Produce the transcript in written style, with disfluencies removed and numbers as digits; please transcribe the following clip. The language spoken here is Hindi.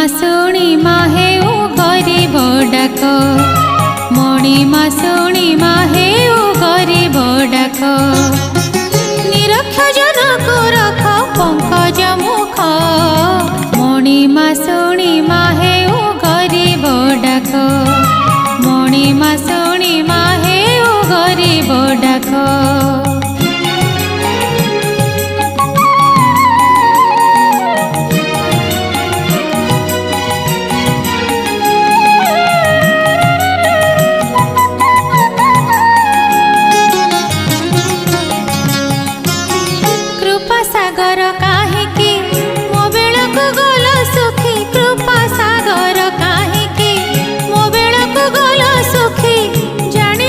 शुणी हेउ गरीब डाक मणिमा शुणी हेउ गरीब डाक निरक्ष जन को रख पंकज मुख मणिमा शुणी हेउ गरीब डाक मणिमा